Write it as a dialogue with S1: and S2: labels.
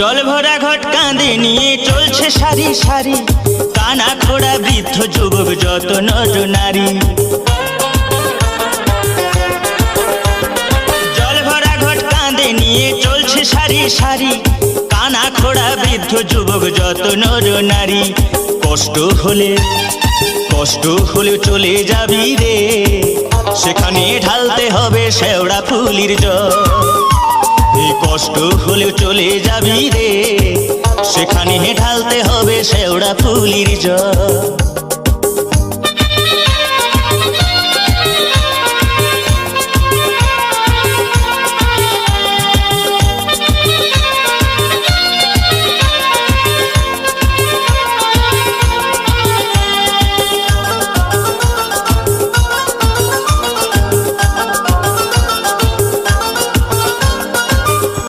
S1: জল ভরা ঘট কাঁধে নিয়ে চলছে সারি সারি, কানা খোড়া বৃদ্ধ যুবক যত নর নারী। জল ভরা ঘট কাঁধে নিয়ে চলছে সারি সারি, কানা খোড়া বৃদ্ধ যুবক যত নর নারী। কষ্ট হলে চলে যাবি রে, সেখানে ঢালতে হবে শেওড়া ফুলির জল। এই কষ্ট হলেও চলে যাবি রে, সেখানে ঢালতে হবে শেওড়া ফুলির জল।